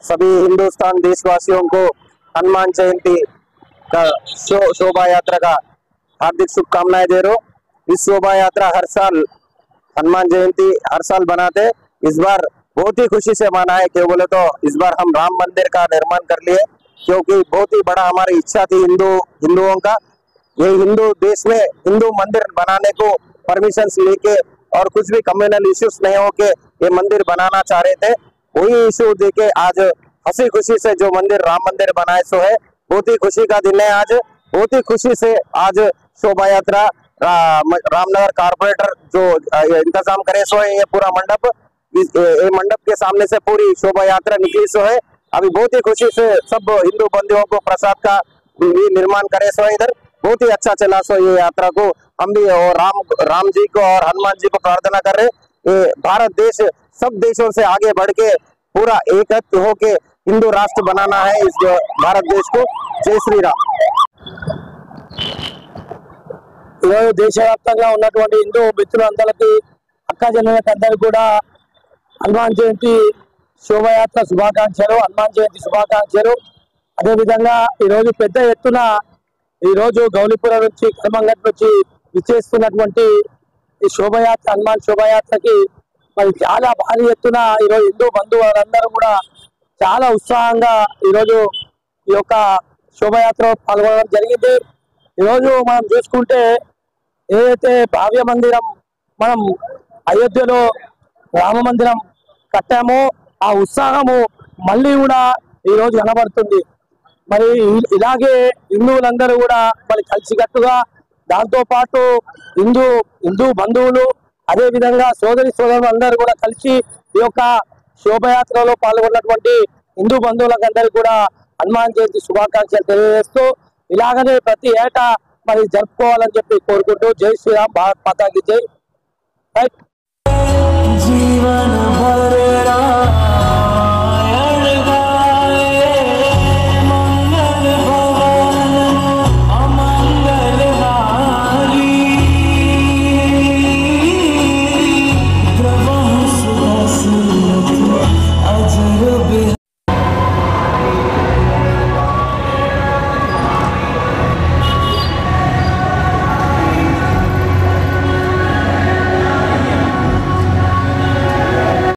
सभी हिंदुस्तान देशवासियों को हनुमान जयंती का शोभा यात्रा का हार्दिक शुभकामनाएं दे रहा हूँ। इस शोभा यात्रा हर साल हनुमान जयंती हर साल बनाते, इस बार बहुत ही खुशी से मनाए। क्यों बोले तो इस बार हम राम मंदिर का निर्माण कर लिए, क्योंकि बहुत ही बड़ा हमारी इच्छा थी हिंदुओं का। ये हिंदू देश में हिंदू मंदिर बनाने को परमिशन लेके और कुछ भी कम्युनल इश्यूज नहीं हो के ये मंदिर बनाना चाह रहे थे। वही इश्यू देके आज हंसी खुशी से जो मंदिर राम मंदिर बनाए सो है, बहुत ही खुशी का दिन है आज। बहुत ही खुशी से आज शोभा यात्रा रामनगर कारपोरेटर जो इंतजाम करे सो है, ये पूरा मंडप, ये मंडप के सामने से पूरी शोभा यात्रा निकली सो है। अभी बहुत ही खुशी से सब हिंदू बंधुओं को प्रसाद का भी निर्माण करे सो है। इधर बहुत ही अच्छा चला सो ये यात्रा को। हम भी और राम जी को और हनुमान जी को प्रार्थना कर रहे, ये भारत देश सब देशों से आगे बढ़ के पूरा एकत्र होके हिंदू राष्ट्र बनाना है इस भारत देश को। जय श्री राम। దేశవ్యాప్తంగా ఉన్నటువంటి హిందూ మిత్రులందరికీ అక్క చెల్లెలందరికీ కూడా హనుమాన్ జయంతి శోభయాత్ర శుభాకాంక్షలు, హనుమాన్ జయంతి శుభాకాంక్షలు. అదేవిధంగా ఈరోజు పెద్ద ఎత్తున ఈరోజు గౌలిపురం నుంచి కర్మంగట్ నుంచి విచ్చేస్తున్నటువంటి ఈ శోభయాత్ర హనుమాన్ శోభయాత్రకి మరి చాలా భారీ ఎత్తున ఈరోజు హిందూ బంధువులందరూ కూడా చాలా ఉత్సాహంగా ఈరోజు ఈ యొక్క శోభయాత్రలో పాల్గొనడం జరిగింది. ఈరోజు మనం చూసుకుంటే ఏదైతే భావ్య మందిరం మనం అయోధ్యలో రామ మందిరం కట్టామో ఆ ఉత్సాహము మళ్ళీ కూడా ఈరోజు కనబడుతుంది. మరి ఇలాగే హిందువులందరూ కూడా మరి కలిసికట్టుగా దాంతో పాటు హిందూ బంధువులు అదే విధంగా సోదరులు అందరూ కూడా కలిసి ఈ యొక్క శోభయాత్రలో పాల్గొన్నటువంటి హిందూ బంధువులకు అందరికీ కూడా హనుమాన్ జయంతి శుభాకాంక్షలు తెలియజేస్తూ ఇలాగనే ప్రతి ఏటా మరి జరుపుకోవాలని చెప్పి కోరుకుంటూ జై శ్రీరామ్, భారత్ మాతా కీ జై. రైట్.